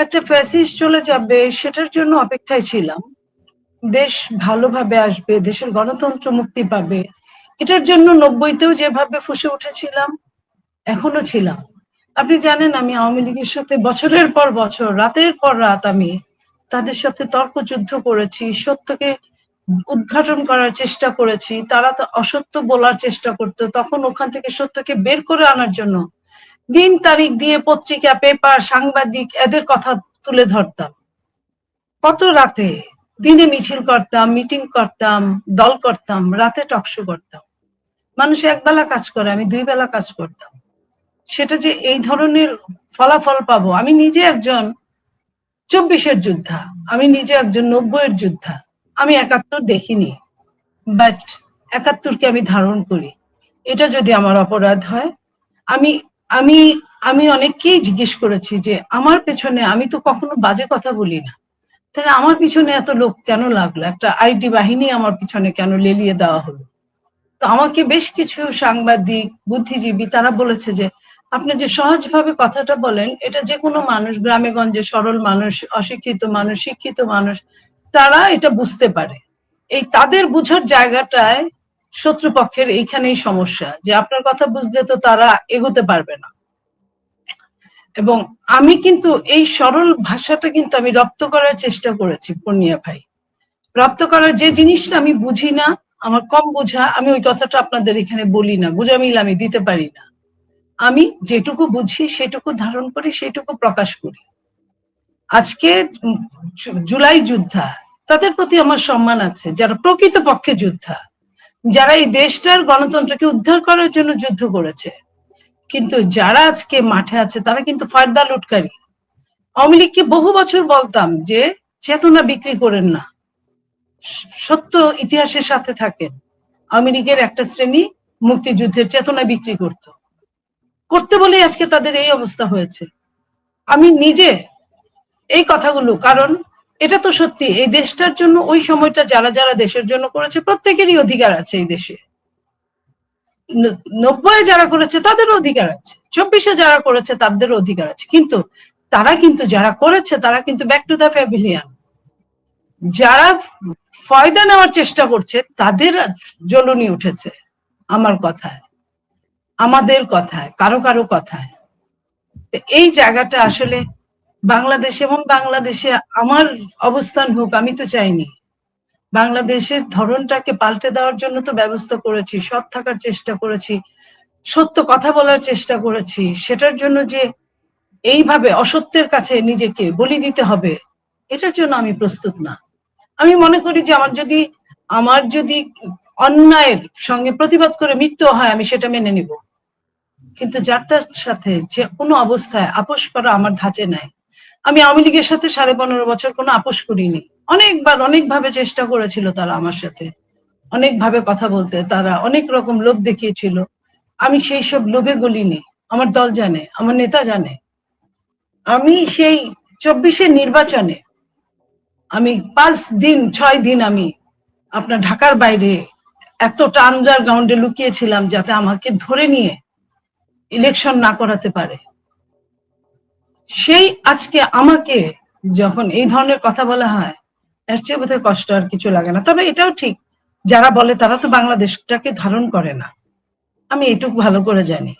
একটা ফ্যাসিস্ট চলে যাবে সেটার জন্য অপেক্ষায় ছিলাম। দেশ ভালোভাবে আসবে, দেশের গণতন্ত্র মুক্তি পাবে, এটার জন্য 90তেও যেভাবে ফুঁসে উঠেছিলাম এখনো ছিলাম। আপনি জানেন আমি আওয়ামী লীগের সাথে বছরের পর বছর, রাতের পর রাত আমি তাদের সাথে তর্কযুদ্ধ করেছি, সত্যকে উদ্ঘাটন করার চেষ্টা করেছি। তারা তো অসত্য বলার চেষ্টা করতো, তখন ওখান থেকে সত্যকে বের করে আনার জন্য দিন তারিখ দিয়ে পত্রিকা, পেপার, সাংবাদিক এদের কথা তুলে ধরতাম। কত রাতে, দিনে মিছিল করতাম, মিটিং করতাম, দল করতাম, রাতে টকশো করতাম। মানুষ একবেলা কাজ করে, আমি 2 বেলা কাজ করতাম। সেটা যে এই ধরনের ফলাফল পাবো, আমি নিজে একজন 24-এর যোদ্ধা, আমি নিজে একজন 90-এর যোদ্ধা। আমি 71 দেখিনি, বাট 71-কে আমি ধারণ করি। এটা যদি আমার অপরাধ হয়, আমি আমি আমি অনেককেই জিজ্ঞেস করেছি যে আমার পেছনে, আমি তো কখনো বাজে কথা বলি না, তাহলে আমার পিছনে এত লোক কেন লাগলো, একটা আইটি বাহিনী আমার পিছনে কেন লেলিয়ে দেওয়া হলো? তো আমাকে বেশ কিছু সাংবাদিক, বুদ্ধিজীবী তারা বলেছে যে আপনি যে সহজভাবে কথাটা বলেন, এটা যে কোনো মানুষ, গ্রামে গঞ্জে সরল মানুষ, অশিক্ষিত মানুষ, শিক্ষিত মানুষ, তারা এটা বুঝতে পারে। এই তাদের বুঝার জায়গাটায় শত্রুপক্ষের এইখানেই সমস্যা, যে আপনার কথা বুঝলে তো তারা এগোতে পারবে না। এবং আমি কিন্তু এই সরল ভাষাটা কিন্তু আমি রপ্ত করার চেষ্টা করেছি পূর্ণিয়া ভাই। রপ্ত করার যে জিনিসটা আমি বুঝি না, আমার কম বোঝা, আমি ওই কথাটা আপনাদের এখানে বলি না, বুঝামিল আমি দিতে পারি না। আমি যেটুকু বুঝি সেটুকু ধারণ করি, সেটুকু প্রকাশ করি। আজকে জুলাই যোদ্ধা, তাদের প্রতি আমার সম্মান আছে, যারা প্রকৃত পক্ষে যোদ্ধা, যারা এই দেশটার গণতন্ত্রকে উদ্ধার করার জন্য যুদ্ধ করেছে। কিন্তু যারা আজকে মাঠে আছে তারা কিন্তু ফায়দা লুটকারী। আওয়ামী লীগকে বহু বছর বলতাম যে চেতনা বিক্রি করেন না, সত্য ইতিহাসের সাথে থাকেন। আওয়ামী লীগের একটা শ্রেণী মুক্তিযুদ্ধের চেতনা বিক্রি করতে বলে আজকে তাদের এই অবস্থা হয়েছে। আমি নিজে এই কথাগুলো, কারণ এটা তো সত্যি, এই দেশটার জন্য ওই সময়টা যারা যারা দেশের জন্য করেছে প্রত্যেকেরই অধিকার আছে এই দেশে। 90-এ যারা করেছে তাদেরও অধিকার আছে, 24-এ যারা করেছে তাদেরও অধিকার আছে, কিন্তু তারা কিন্তু যারা করেছে তারা কিন্তু ব্যাক টু দ্য প্যাভিলিয়ন। যারা ফয়দা নেওয়ার চেষ্টা করছে তাদের জ্বলুনি উঠেছে আমার কথায়, আমাদের কথায়, কারো কারো কথায়। এই জায়গাটা আসলে বাংলাদেশ, এবং বাংলাদেশে আমার অবস্থান হোক আমি তো চাইনি। বাংলাদেশের ধরনটাকে পাল্টে দেওয়ার জন্য তো ব্যবস্থা করেছি, সৎ থাকার চেষ্টা করেছি, সত্য কথা বলার চেষ্টা করেছি। সেটার জন্য যে এইভাবে অসত্যের কাছে নিজেকে বলি দিতে হবে, এটার জন্য আমি প্রস্তুত না। আমি মনে করি যে আমার যদি অন্যায়ের সঙ্গে প্রতিবাদ করে মৃত্যু হয়, আমি সেটা মেনে নিব, কিন্তু যার তার সাথে যে কোনো অবস্থায় আপোষ করা আমার ধাঁচে নাই। আমি আওয়ামী লীগের সাথে 15.5 বছর কোনো আপোষ করিনি। অনেকবার অনেকভাবে চেষ্টা করেছিল তারা আমার সাথে, অনেকভাবে কথা বলতে, তারা অনেক রকম লোভ দেখিয়েছিল। আমি সেই সব লোভে গলিনি, আমার দল জানে, আমার নেতা জানে। আমি সেই 24-এর নির্বাচনে আমি 5 দিন 6 দিন আমি আপনার ঢাকার বাইরে এতটা আন্ডারগ্রাউন্ডে লুকিয়েছিলাম যাতে আমাকে ধরে নিয়ে ইলেকশন না করাতে পারে। সেই আজকে আমাকে যখন এই ধরনের কথা বলা হয়, এর চেয়ে বোধহয় কষ্ট আর কিছু লাগে না। তবে এটাও ঠিক, যারা বলে তারা তো বাংলাদেশটাকে ধারণ করে না, আমি এটুকু ভালো করে জানি।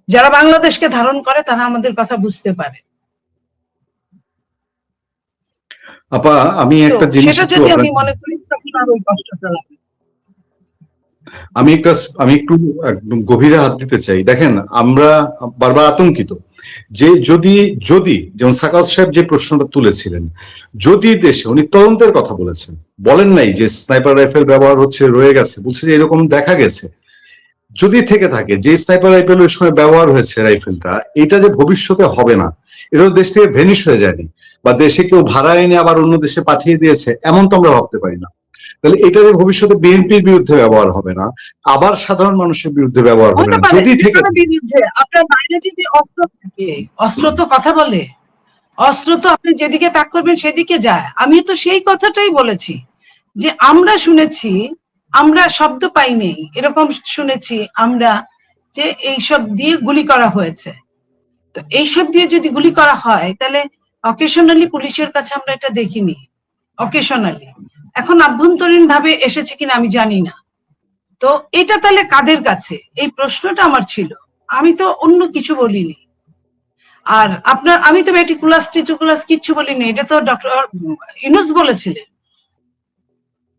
যারা বাংলাদেশকে ধারণ করে তারা আমাদের কথা বুঝতে পারে। আপা, আমি একটা জিনিস সেটা যদি আমি মনে করি তখন আর ওই কষ্টটা লাগে। আমি একটু একদম গভীরে হাত দিতে চাই। দেখেন, আমরা বারবার আতঙ্কিত যে যদি যেমন সাকাত সাহেব যে প্রশ্নটা তুলেছিলেন, যদি দেশে, উনি তদন্তের কথা বলেছেন, বলেন নাই যে স্নাইপার রাইফেল ব্যবহার হচ্ছে রয়ে গেছে, বলছে যে এরকম দেখা গেছে। যদি থেকে থাকে যে স্নাইপার রাইফেল ওই সময় ব্যবহার হয়েছে রাইফেলটা, এটা যে ভবিষ্যতে হবে না, এটা দেশ থেকে ভেনিশ হয়ে যায়নি, বা দেশে কেউ ভাড়া এনে আবার অন্য দেশে পাঠিয়ে দিয়েছে, এমন তো আমরা ভাবতে পারি না। তাহলে এটা যে ভবিষ্যতে বিএনপির বিরুদ্ধে ব্যবহার হবে না, আবার সাধারণ মানুষের বিরুদ্ধে ব্যবহার হবে না, যদি থেকে বিরুদ্ধে আপনার বাইরে যদি অস্ত্র থাকে, অস্ত্র তো কথা বলে, অস্ত্র তো আপনি যেদিকে তাক করবেন সেদিকে যায়। আমি তো সেই কথাটাই বলেছি যে আমরা শুনেছি, আমরা শব্দ পাই নেই, এরকম শুনেছি আমরা যে এইসব দিয়ে গুলি করা হয়েছে। তো এইসব দিয়ে যদি গুলি করা হয় তাহলে অকেশনালি পুলিশের কাছে আমরা এটা দেখিনি, অকেশনালি। এখন আভ্যন্তরীণ ভাবে এসেছে কিনা আমি জানি না। তো এটা তাহলে কাদের কাছে, এই প্রশ্নটা আমার ছিল। আমি তো অন্য কিছু বলিনি। আর আমি তো মেটিকুলাস টিটুকুলাস কিচ্ছু বলিনি, এটা তো ডক্টর ইউনুস বলেছিলেন।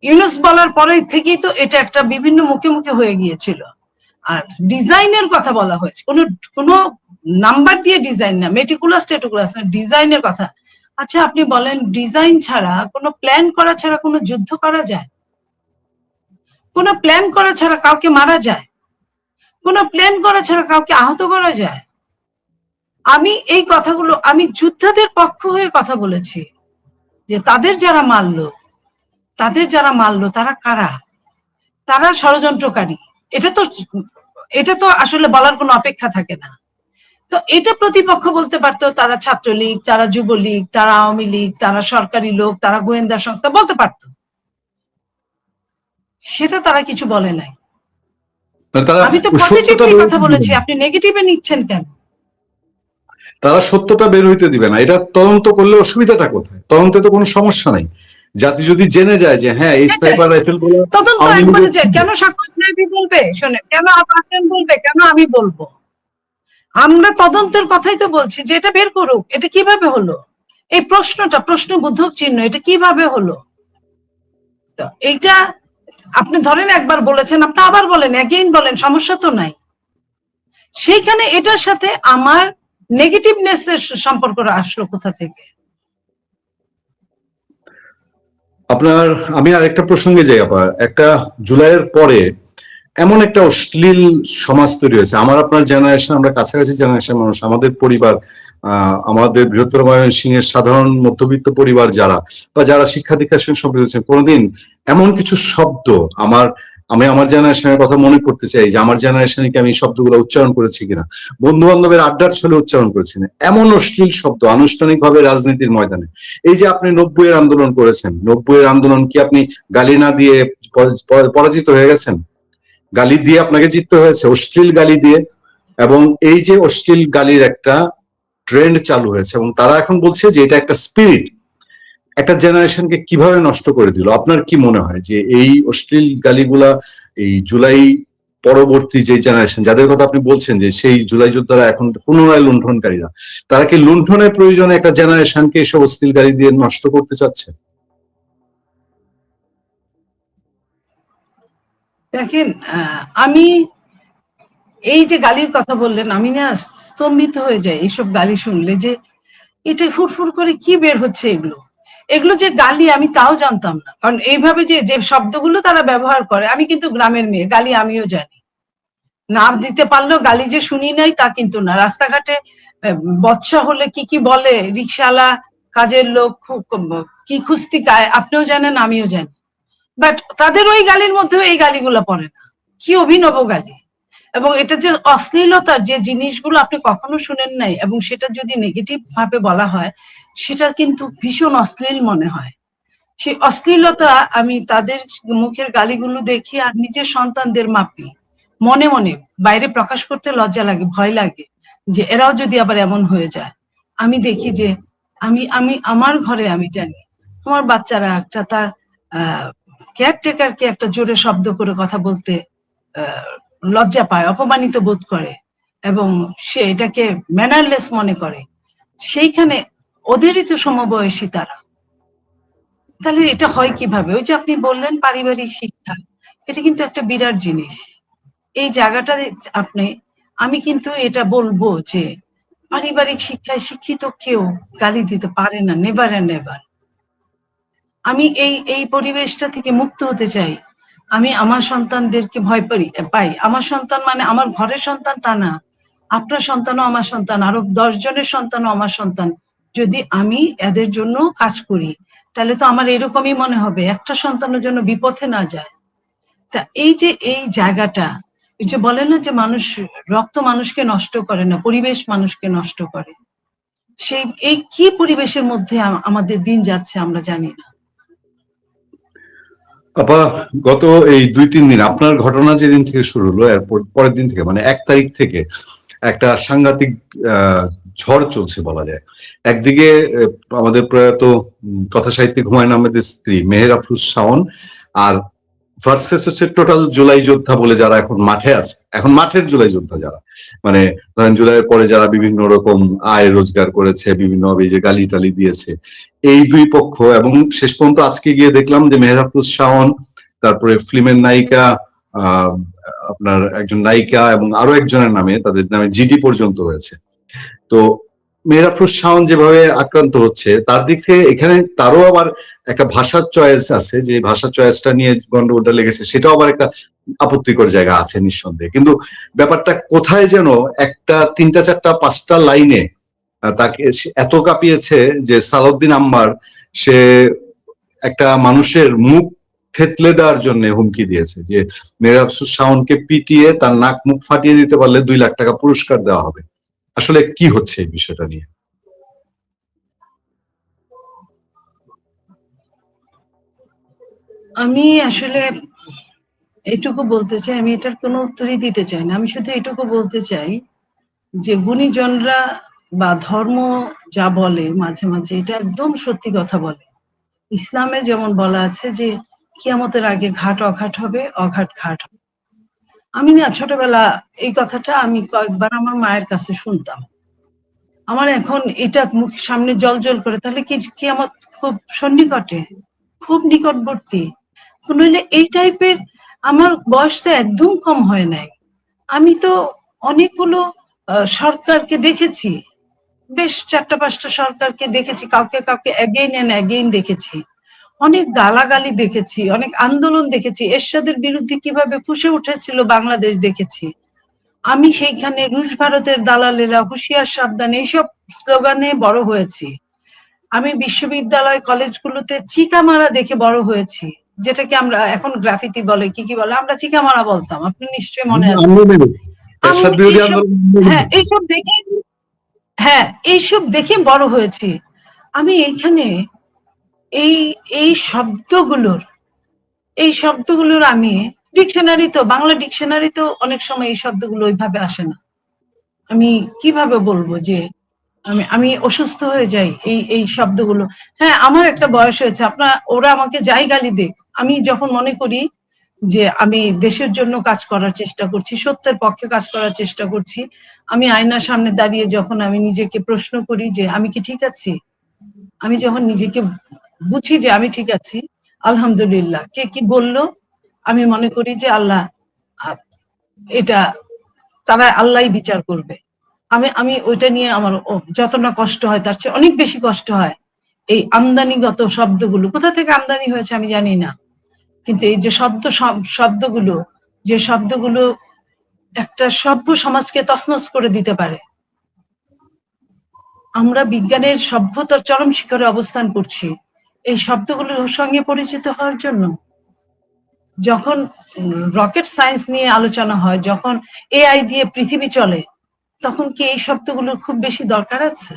ইউনুস বলার পরে থেকেই তো এটা একটা বিভিন্ন মুখে মুখে হয়ে গিয়েছিল। আর ডিজাইনের কথা বলা হয়েছে, কোনো নাম্বার দিয়ে ডিজাইন না, মেটিকুলাস টেটুকুলাস না, ডিজাইনের কথা। আচ্ছা আপনি বলেন, ডিজাইন ছাড়া, কোনো প্ল্যান করা ছাড়া কোনো যুদ্ধ করা যায়? কোনো প্ল্যান করা ছাড়া কাউকে মারা যায়? কোনো প্ল্যান করা ছাড়া কাউকে আহত করা যায়? আমি এই কথাগুলো, আমি যোদ্ধাদের পক্ষ হয়ে কথা বলেছি যে তাদের যারা মারলো তারা কারা? তারা ষড়যন্ত্রকারী। এটা তো আসলে বলার কোনো অপেক্ষা থাকে না। তো এটা প্রতিপক্ষ বলতে পারতো, তারা ছাত্রলীগ, তারা যুবলীগ, তারা আওয়ামী লীগ, তারা সরকারি লোক, তারা গোয়েন্দা সংস্থা, বলতে পারতো। সেটা তারা কিছু বলে নাই। আমি তো পজিটিভলি কথা বলেছি, আপনি নেগেটিভে নিচ্ছেন কেন? তারা সত্যটা বের হইতে দিবে না। এটা তদন্ত করলে অসুবিধাটা কোথায়? তদন্তে তো কোনো সমস্যা নাই। জাতি যদি জেনে যায় যে হ্যাঁ এই স্নাইপার রাইফেল গুলো তদন্ত একবারে যায়, কেন সাক্ষর নাইবি বলবে? শোনে, কেন আপনার বলবে, কেন আমি বলবো? আমরা তদন্তের কথাই তো বলছি যে এটা বের করুক, এটা কিভাবে হলো, এই প্রশ্নবোধক চিহ্ন, এটা কিভাবে হলো? তো এইটা আপনি ধরেন একবার বলেছেন, আপনি আবার বলেন, এগেইন বলেন, সমস্যা তো নাই। সেইখানে এটার সাথে আমার নেগেটিভনেস এর সম্পর্ক আসলো কোথা থেকে? আমি আরেকটা প্রসঙ্গে যাই আপা। একটা জুলাইয়ের পরে এমন একটা অশ্লীল সমাজ তৈরি হয়েছে। আপনার জেনারেশন, আমরা কাছাকাছি জেনারেশন মানুষ, আমাদের পরিবার, আমাদের বৃহত্তর ময়মনসিংহের সাধারণ মধ্যবিত্ত পরিবার যারা, বা যারা শিক্ষা দীক্ষার সঙ্গে সম্পৃক্ত হয়েছে, কোনোদিন এমন কিছু শব্দ আমি আমার জেনারেশনের কথা মনে করতে চাই যে আমার জেনারেশনে কি আমি শব্দগুলো উচ্চারণ করেছি কিনা, বন্ধু বান্ধবের আড্ডার ছলে উচ্চারণ করেছি না, এমন অশ্লীল শব্দ আনুষ্ঠানিকভাবে রাজনীতির ময়দানে। এই যে আপনি 90-এর আন্দোলন করেছেন, 90-এর আন্দোলন কি আপনি গালি না দিয়ে পরাজিত হয়ে গেছেন? গালি দিয়ে আপনাকে জিততে হয়েছে, অশ্লীল গালি দিয়ে। এবং এই যে অশ্লীল গালির একটা ট্রেন্ড চালু হয়েছে, এবং তারা এখন বলছে যে এটা একটা স্পিরিট, একটা জেনারেশনকে কিভাবে নষ্ট করে দিল। আপনার কি মনে হয় যে এই অশ্লীল গালিগুলা এই জুলাই পরবর্তী যে জেনারেশন, যাদের কথা আপনি বলছেন যে সেই জুলাই যোদ্ধারা এখন পুনরায় লুণ্ঠনকারীরা, তারা কি লুণ্ঠনের প্রয়োজনে একটা জেনারেশনকে এসব অশ্লীল গালি দিয়ে নষ্ট করতে চাচ্ছে? দেখেন, আমি এই যে গালির কথা বললেন, আমি না স্তম্ভিত হয়ে যাই এইসব গালি শুনলে, যে এটা ফুরফুর করে কি বের হচ্ছে। এগুলো যে গালি আমি তাও জানতাম না, কারণ এইভাবে যে শব্দগুলো তারা ব্যবহার করে, আমি কিন্তু গ্রামের মেয়ে, গালি আমিও জানি। না দিতে পারলেও গালি যে শুনি নাই তা কিন্তু না। রাস্তাঘাটে বচ্চা হলে কি বলে, রিক্সাওয়ালা, কাজের লোক, কি খুস্তিকায়, আপনিও জানেন আমিও জানি। বাট তাদের ওই গালির মধ্যেও এই গালিগুলো পড়ে না। কি অভিনব গালি! এবং এটা যে অশ্লীলতার যে জিনিসগুলো আপনি কখনো শুনেন নাই, এবং সেটা যদি নেগেটিভ ভাবে বলা হয়, সেটা কিন্তু ভীষণ অশ্লীল মনে হয়। সেই অশ্লীলতা আমি তাদের মুখের গালিগুলো দেখি আর নিজের সন্তানদের মাপি, মনে মনে। বাইরে প্রকাশ করতে লজ্জা লাগে, ভয় লাগে যে এরাও যদি আবার এমন হয়ে যায়। আমি দেখি যে আমি আমার ঘরে আমি জানি আমার বাচ্চারা একটা তার কেয়ারটেকারকে একটা জোরে শব্দ করে কথা বলতে লজ্জা পায়, অপমানিত বোধ করে, এবং সে এটাকে ম্যানারলেস মনে করে। সেইখানে ওদেরই তো সমবয়সী তারা। তাহলে এটা হয় কিভাবে? ওই যে আপনি বললেন পারিবারিক শিক্ষা, এটা কিন্তু একটা বিরাট জিনিস। এই জায়গাটা আমি কিন্তু এটা বলবো যে পারিবারিক শিক্ষায় শিক্ষিত কেউ গালি দিতে পারে না, নেভার এন্ড নেভার। আমি এই পরিবেশটা থেকে মুক্ত হতে চাই। আমি আমার সন্তানদেরকে ভয় পাই। আমার সন্তান মানে আমার ঘরের সন্তান তা না, আপনার সন্তানও আমার সন্তান, আরো 10 জনের সন্তানও আমার সন্তান। যদি আমি এদের জন্য কাজ করি, তাহলে তো আমার এরকমই মনে হবে, একটা সন্তানের জন্য বিপথে না যায়। তা এই যে এই জায়গাটা, এই যে বলে না যে রক্ত মানুষকে নষ্ট করে না, পরিবেশ মানুষকে নষ্ট করে। এই কি পরিবেশের মধ্যে আমাদের দিন যাচ্ছে আমরা জানি না। আপা, গত এই 2-3 দিন আপনার ঘটনা যেদিন থেকে শুরু হলো, এরপর পরের দিন থেকে, মানে 1 তারিখ থেকে একটা সাংঘাতিক ঝড় চলছে বলা যায়। একদিকে আমাদের প্রয়াত কথা সাহিত্যিক হুমায়ুন আহমেদের স্ত্রী মেহের আফরোজ শাওন, আর ভার্সেস হচ্ছে টোটাল জুলাই যোদ্ধা বলে যারা এখন মাঠে আছে, এখন মাঠের জুলাই যোদ্ধা যারা, মানে ধরেন জুলাইয়ের পরে যারা বিভিন্ন রকম আয় রোজগার করেছে, বিভিন্ন যে গালি টালি দিয়েছে, এই দুই পক্ষ। এবং শেষ পর্যন্ত আজকে গিয়ে দেখলাম যে মেহের আফরোজ শাওন, তারপরে ফিল্মের নায়িকা, আপনার একজন নায়িকা এবং আরো একজনের নামে, তাদের নামে জিডি পর্যন্ত হয়েছে। তো মেহের আফরোজ শাওন যেভাবে আক্রান্ত হচ্ছে, তার দিক থেকে এখানে তারও আবার একটা ভাষার চয়েস আছে, যে ভাষার চয়েসটা নিয়ে গন্ডগোলটা লেগেছে, সেটাও আবার একটা আপত্তিকর জায়গা আছে নিঃসন্দেহে। কিন্তু ব্যাপারটা কোথায় যেন একটা 3টা 4টা 5টা লাইনে তাকে এত কাঁপিয়েছে যে সালাউদ্দিন আম্মার সে একটা মানুষের মুখ থেতলে দেওয়ার জন্য হুমকি দিয়েছে যে মেহের আফরোজ শাওনকে পিটিয়ে তার নাক মুখ ফাটিয়ে দিতে পারলে 2 লাখ টাকা পুরস্কার দেওয়া হবে। আসলে কি হচ্ছে এই বিষয়টা নিয়ে? আমি আসলে এটুকু বলতে চাই, আমি এটার কোনো উত্তরই দিতে চাই না। আমি শুধু এটুকু বলতে চাই যে গুণীজনরা বা ধর্ম যা বলে মাঝে মাঝে এটা একদম সত্যি কথা বলে। ইসলামে যেমন বলা আছে যে কিয়ামতের আগে ঘাট অঘাট হবে, অঘাট ঘাট হবে। আমি না ছোটবেলা এই কথাটা আমি কয়েকবার আমার মায়ের কাছে শুনতাম। আমার এখন এটা মুখ সামনে জল করে, তাহলে কি আমার খুব সন্নিকটে, খুব নিকটবর্তী। নইলে এই টাইপের, আমার বয়স তো একদম কম হয় নাই। আমি তো অনেকগুলো সরকারকে দেখেছি, বেশ 4টা 5টা সরকারকে দেখেছি, কাউকে কাউকে এগেইন এন্ড এগেইন দেখেছি, অনেক গালাগালি দেখেছি, অনেক আন্দোলন দেখেছি, এরশাদের বিরুদ্ধে কিভাবে ফুঁসে উঠেছিল বাংলাদেশ দেখেছি। আমি সেইখানে রুশ ভারতের দালালেরা হুঁশিয়ার সাবধান এইসব স্লোগানে বড় হয়েছি। আমি বিশ্ববিদ্যালয় কলেজগুলোতে চিকামারা দেখে বড় হয়েছি, যেটাকে আমরা এখন গ্রাফিতি বলে, কি বলে, আমরা চিকামারা বলতাম, আপনি নিশ্চয়ই মনে আছে। হ্যাঁ এইসব দেখে, হ্যাঁ এইসব দেখে বড় হয়েছি আমি। এইখানে এই এই শব্দগুলোর আমি ডিকশনারি, তো বাংলা ডিকশনারি তো অনেক সময় এই শব্দগুলো ওইভাবে আসে না। আমি কিভাবে বলবো যে আমি অসুস্থ হয়ে যাই এই শব্দগুলো। হ্যাঁ আমার একটা বয়স হয়েছে, ওরা আমাকে যাই গালি দেখ, আমি যখন মনে করি যে আমি দেশের জন্য কাজ করার চেষ্টা করছি, সত্যের পক্ষে কাজ করার চেষ্টা করছি, আমি আয়নার সামনে দাঁড়িয়ে যখন আমি নিজেকে প্রশ্ন করি যে আমি কি ঠিক আছি, আমি যখন নিজেকে বুঝি যে আমি ঠিক আছি, আলহামদুলিল্লাহ, কে কি বললো আমি মনে করি যে আল্লাহ এটা তারা আল্লাহই বিচার করবে। আমি ওইটা নিয়ে আমার যত না কষ্ট হয় তার চেয়ে অনেক বেশি কষ্ট হয় এই আমদানিগত শব্দগুলো। কোথা থেকে আমদানি হয়েছে আমি জানি না, কিন্তু এই যে শব্দগুলো একটা সভ্য সমাজকে তছনছ করে দিতে পারে। আমরা বিজ্ঞানের সভ্যতার চরম শিখরে অবস্থান করছি এই শব্দগুলোর সঙ্গে পরিচিত হওয়ার জন্য। যখন রকেট সায়েন্স নিয়ে আলোচনা হয়, যখন এআই দিয়ে পৃথিবী চলে, তখন কি এই শব্দগুলোর খুব বেশি দরকার আছে?